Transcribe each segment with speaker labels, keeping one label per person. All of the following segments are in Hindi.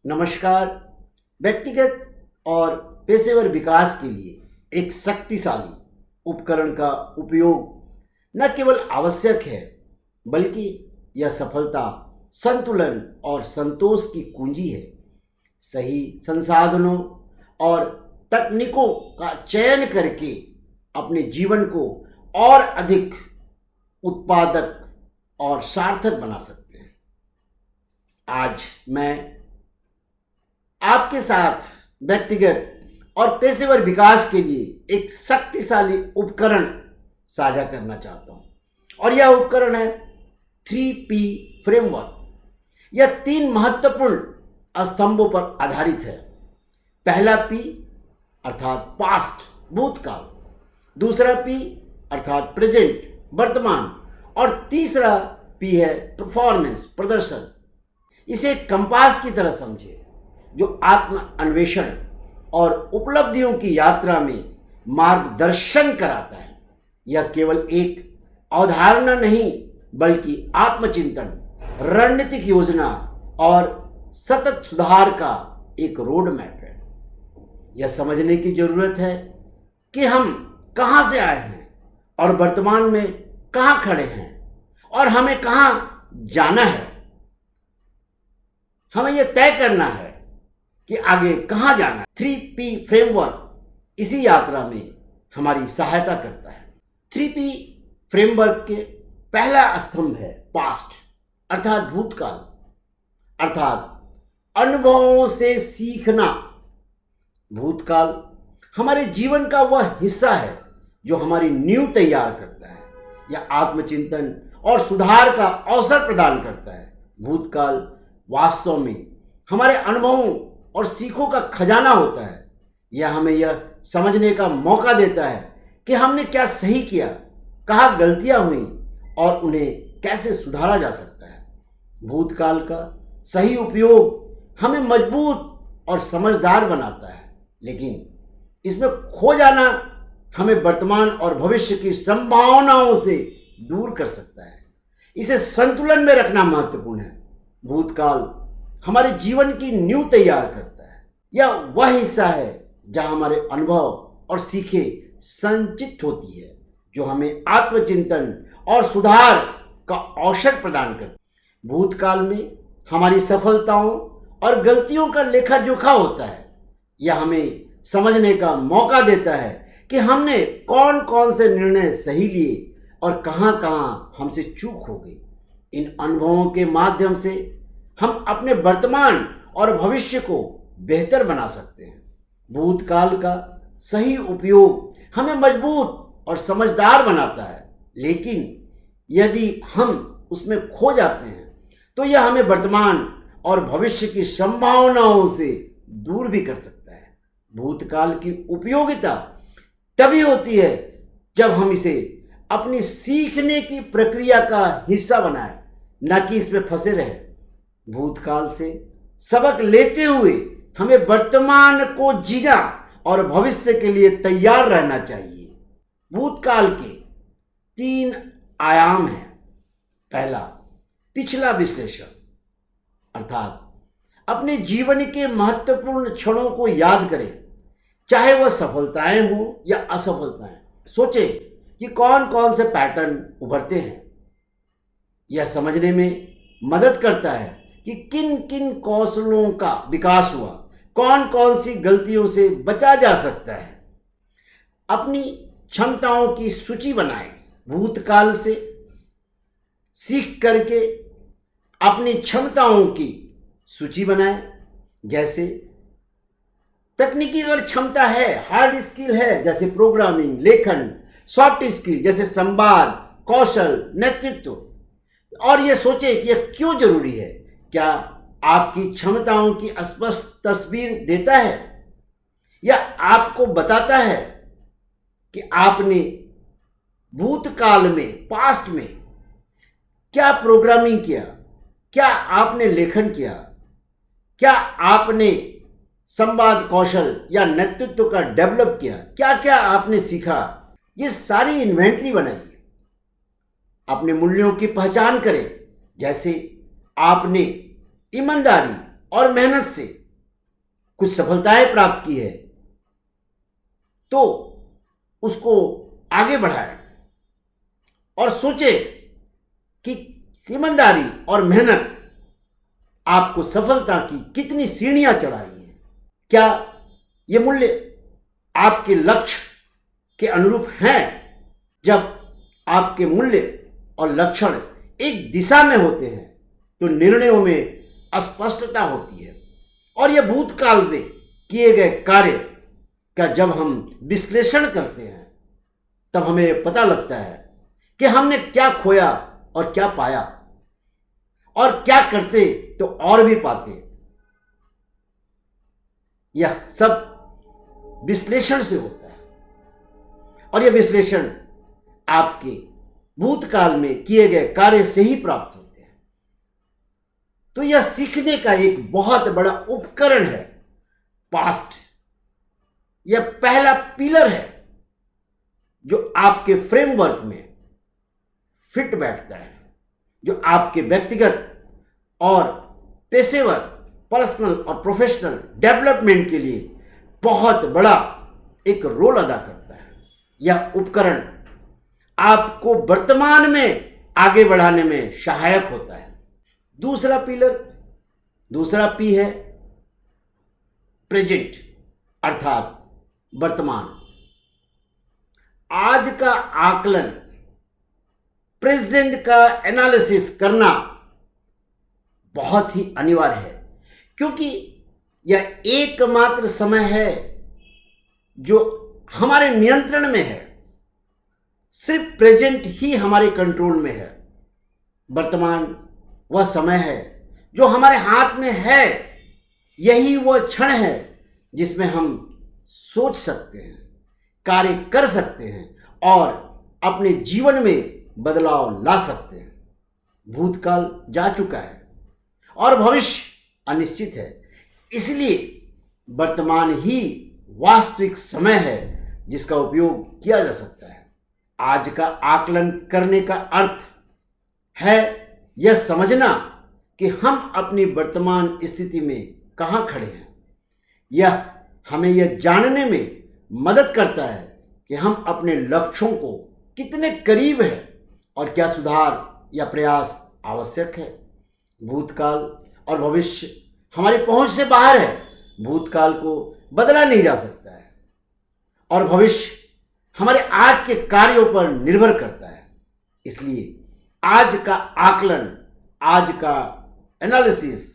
Speaker 1: नमस्कार। व्यक्तिगत और पेशेवर विकास के लिए एक शक्तिशाली उपकरण का उपयोग न केवल आवश्यक है, बल्कि यह सफलता, संतुलन और संतोष की कुंजी है। सही संसाधनों और तकनीकों का चयन करके अपने जीवन को और अधिक उत्पादक और सार्थक बना सकते हैं। आज मैं आपके साथ व्यक्तिगत और पेशेवर विकास के लिए एक शक्तिशाली उपकरण साझा करना चाहता हूं, और यह उपकरण है 3P फ्रेमवर्क। यह 3 महत्वपूर्ण स्तंभों पर आधारित है। पहला P अर्थात पास्ट, भूतकाल, दूसरा P अर्थात प्रेजेंट, वर्तमान, और तीसरा P है परफॉर्मेंस, प्रदर्शन। इसे एक कंपास की तरह समझिए जो आत्म अन्वेषण और उपलब्धियों की यात्रा में मार्गदर्शन कराता है। यह केवल एक अवधारणा नहीं, बल्कि आत्मचिंतन, रणनीतिक योजना और सतत सुधार का एक रोड मैप है। यह समझने की जरूरत है कि हम कहां से आए हैं और वर्तमान में कहां खड़े हैं और हमें कहां जाना है। हमें यह तय करना है कि आगे कहां जाना है। 3P फ्रेमवर्क इसी यात्रा में हमारी सहायता करता है। 3P फ्रेमवर्क के पहला स्तंभ है पास्ट अर्थात भूतकाल, अर्थात अनुभवों से सीखना। भूतकाल हमारे जीवन का वह हिस्सा है जो हमारी नींव तैयार करता है। यह आत्मचिंतन और सुधार का अवसर प्रदान करता है। भूतकाल वास्तव में हमारे अनुभवों और सीखों का खजाना होता है। यह हमें यह समझने का मौका देता है कि हमने क्या सही किया, कहाँ गलतियां हुई और उन्हें कैसे सुधारा जा सकता है। भूतकाल का सही उपयोग हमें मजबूत और समझदार बनाता है, लेकिन इसमें खो जाना हमें वर्तमान और भविष्य की संभावनाओं से दूर कर सकता है। इसे संतुलन में रखना महत्वपूर्ण है। भूतकाल हमारे जीवन की नींव तैयार करता है। यह वह हिस्सा है जहां हमारे अनुभव और सीखें संचित होती है, जो हमें आत्मचिंतन और सुधार का अवसर प्रदान करती है। भूतकाल में हमारी सफलताओं और गलतियों का लेखा जोखा होता है। यह हमें समझने का मौका देता है कि हमने कौन कौन से निर्णय सही लिए और कहां कहां हमसे चूक हो गई। इन अनुभवों के माध्यम से हम अपने वर्तमान और भविष्य को बेहतर बना सकते हैं। भूतकाल का सही उपयोग हमें मजबूत और समझदार बनाता है, लेकिन यदि हम उसमें खो जाते हैं तो यह हमें वर्तमान और भविष्य की संभावनाओं से दूर भी कर सकता है। भूतकाल की उपयोगिता तभी होती है जब हम इसे अपनी सीखने की प्रक्रिया का हिस्सा बनाएं, न कि इसमें फंसे रहें। भूतकाल से सबक लेते हुए हमें वर्तमान को जीना और भविष्य के लिए तैयार रहना चाहिए। भूतकाल के 3 आयाम हैं। पहला, पिछला विश्लेषण, अर्थात अपने जीवन के महत्वपूर्ण क्षणों को याद करें, चाहे वह सफलताएं हों या असफलताएं। सोचें कि कौन कौन से पैटर्न उभरते हैं। यह समझने में मदद करता है कि किन किन कौशलों का विकास हुआ, कौन कौन सी गलतियों से बचा जा सकता है। अपनी क्षमताओं की सूची बनाएं। भूतकाल से सीख करके अपनी क्षमताओं की सूची बनाएं। जैसे तकनीकी अगर क्षमता है, हार्ड स्किल है जैसे प्रोग्रामिंग, लेखन, सॉफ्ट स्किल जैसे संवाद, कौशल, नेतृत्व, और यह सोचें कि यह क्यों जरूरी है। क्या आपकी क्षमताओं की स्पष्ट तस्वीर देता है या आपको बताता है कि आपने भूतकाल में, पास्ट में क्या प्रोग्रामिंग किया, क्या आपने लेखन किया, क्या आपने संवाद कौशल या नेतृत्व का डेवलप किया, क्या क्या आपने सीखा। ये सारी इन्वेंटरी बनाइए। अपने मूल्यों की पहचान करें, जैसे आपने ईमानदारी और मेहनत से कुछ सफलताएं प्राप्त की है तो उसको आगे बढ़ाए और सोचे कि ईमानदारी और मेहनत आपको सफलता की कितनी सीढ़ियां चढ़ाई है। क्या ये मूल्य आपके लक्ष्य के अनुरूप हैं? जब आपके मूल्य और लक्षण एक दिशा में होते हैं तो निर्णयों में अस्पष्टता होती है और यह भूतकाल में किए गए कार्य का जब हम विश्लेषण करते हैं तब हमें पता लगता है कि हमने क्या खोया और क्या पाया और क्या करते तो और भी पाते। यह सब विश्लेषण से होता है और यह विश्लेषण आपके भूतकाल में किए गए कार्य से ही प्राप्त होते हैं। तो यह सीखने का एक बहुत बड़ा उपकरण है पास्ट। यह पहला पिलर है जो आपके फ्रेमवर्क में फिट बैठता है, जो आपके व्यक्तिगत और पेशेवर, पर्सनल और प्रोफेशनल डेवलपमेंट के लिए बहुत बड़ा एक रोल अदा करता है। यह उपकरण आपको वर्तमान में आगे बढ़ाने में सहायक होता है। दूसरा पिलर, दूसरा पी है प्रेजेंट, अर्थात वर्तमान। आज का आकलन, प्रेजेंट का एनालिसिस करना बहुत ही अनिवार्य है क्योंकि यह एकमात्र समय है जो हमारे नियंत्रण में है। सिर्फ प्रेजेंट ही हमारे कंट्रोल में है। वर्तमान वह समय है जो हमारे हाथ में है। यही वह क्षण है जिसमें हम सोच सकते हैं, कार्य कर सकते हैं और अपने जीवन में बदलाव ला सकते हैं। भूतकाल जा चुका है और भविष्य अनिश्चित है, इसलिए वर्तमान ही वास्तविक समय है जिसका उपयोग किया जा सकता है। आज का आकलन करने का अर्थ है यह समझना कि हम अपनी वर्तमान स्थिति में कहाँ खड़े हैं। यह हमें यह जानने में मदद करता है कि हम अपने लक्ष्यों को कितने करीब हैं और क्या सुधार या प्रयास आवश्यक है। भूतकाल और भविष्य हमारी पहुंच से बाहर है। भूतकाल को बदला नहीं जा सकता है और भविष्य हमारे आज के कार्यों पर निर्भर करता है। इसलिए आज का आकलन, आज का एनालिसिस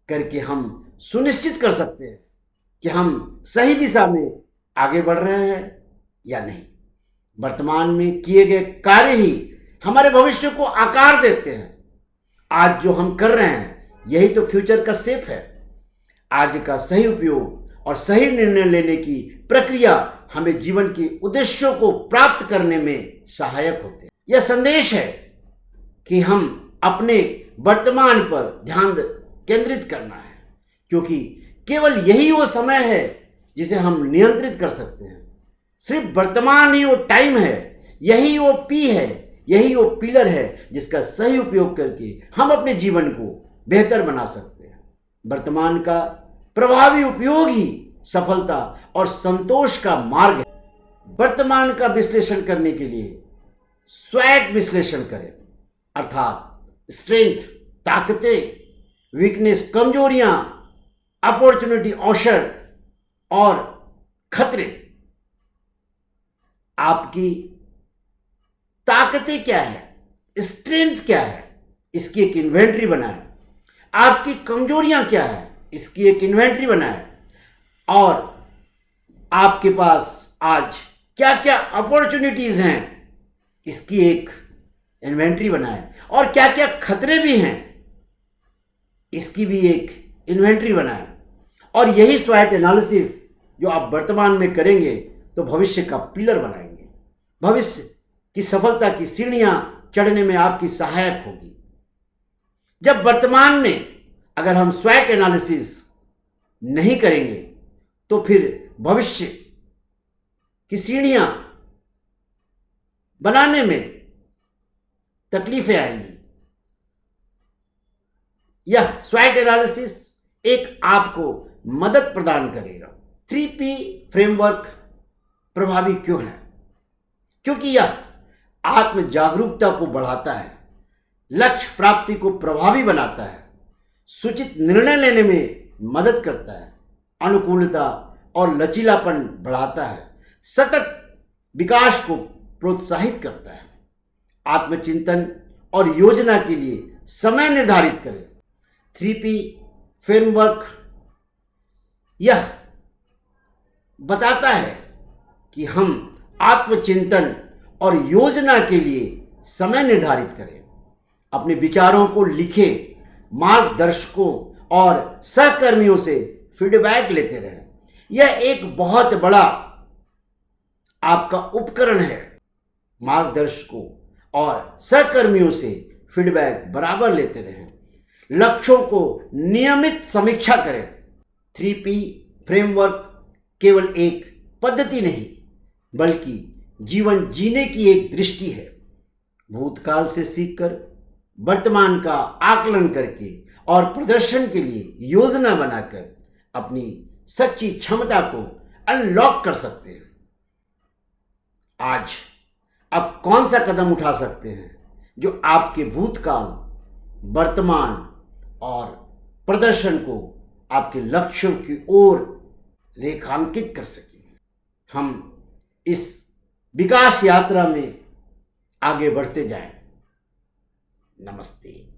Speaker 1: करके हम सुनिश्चित कर सकते हैं कि हम सही दिशा में आगे बढ़ रहे हैं या नहीं। वर्तमान में किए गए कार्य ही हमारे भविष्य को आकार देते हैं। आज जो हम कर रहे हैं यही तो फ्यूचर का शेप है। आज का सही उपयोग और सही निर्णय लेने की प्रक्रिया हमें जीवन के उद्देश्यों को प्राप्त करने में सहायक होते हैं। यह संदेश है कि हम अपने वर्तमान पर ध्यान केंद्रित करना है क्योंकि केवल यही वो समय है जिसे हम नियंत्रित कर सकते हैं। सिर्फ वर्तमान ही वो टाइम है, यही वो पी है, यही वो पिलर है जिसका सही उपयोग करके हम अपने जीवन को बेहतर बना सकते हैं। वर्तमान का प्रभावी उपयोग ही सफलता और संतोष का मार्ग है। वर्तमान का विश्लेषण करने के लिए स्वैट विश्लेषण करें, अर्थात स्ट्रेंथ, ताकतें, वीकनेस, कमजोरियां, अपॉर्चुनिटी, अवसर और खतरे। आपकी ताकतें क्या है, स्ट्रेंथ क्या है, इसकी एक इन्वेंट्री बनाएं। आपकी कमजोरियां क्या है, इसकी एक इन्वेंट्री बनाएं। और आपके पास आज क्या क्या अपॉर्चुनिटीज हैं, इसकी एक इन्वेंट्री बनाएं। और क्या क्या खतरे भी हैं, इसकी भी एक इन्वेंट्री बनाएं। और यही स्वैट एनालिसिस जो आप वर्तमान में करेंगे तो भविष्य का पिलर बनाएंगे। भविष्य की सफलता की सीढ़ियां चढ़ने में आपकी सहायक होगी। जब वर्तमान में अगर हम स्वैट एनालिसिस नहीं करेंगे तो फिर भविष्य की सीढ़ियां बनाने में तकलीफें आएंगी। यह स्वैट एनालिसिस, एक आपको मदद प्रदान करेगा। 3P फ्रेमवर्क प्रभावी क्यों है? क्योंकि यह आत्म जागरूकता को बढ़ाता है, लक्ष्य प्राप्ति को प्रभावी बनाता है, सूचित निर्णय लेने में मदद करता है, अनुकूलता और लचीलापन बढ़ाता है, सतत विकास को प्रोत्साहित करता है, आत्मचिंतन और योजना के लिए समय निर्धारित करें। 3P फ्रेमवर्क यह बताता है कि हम आत्मचिंतन और योजना के लिए समय निर्धारित करें, अपने विचारों को लिखें, मार्गदर्शकों और सहकर्मियों से फीडबैक लेते रहें। यह एक बहुत बड़ा आपका उपकरण है। मार्गदर्शकों और सहकर्मियों से फीडबैक बराबर लेते रहें, लक्ष्यों को नियमित समीक्षा करें। 3P फ्रेमवर्क केवल एक पद्धति नहीं बल्कि जीवन जीने की एक दृष्टि है। भूतकाल से सीखकर वर्तमान का आकलन करके और प्रदर्शन के लिए योजना बनाकर अपनी सच्ची क्षमता को अनलॉक कर सकते हैं। आज आप कौन सा कदम उठा सकते हैं जो आपके भूतकाल, वर्तमान और प्रदर्शन को आपके लक्ष्यों की ओर रेखांकित कर सके? हम इस विकास यात्रा में आगे बढ़ते जाएं। नमस्ते।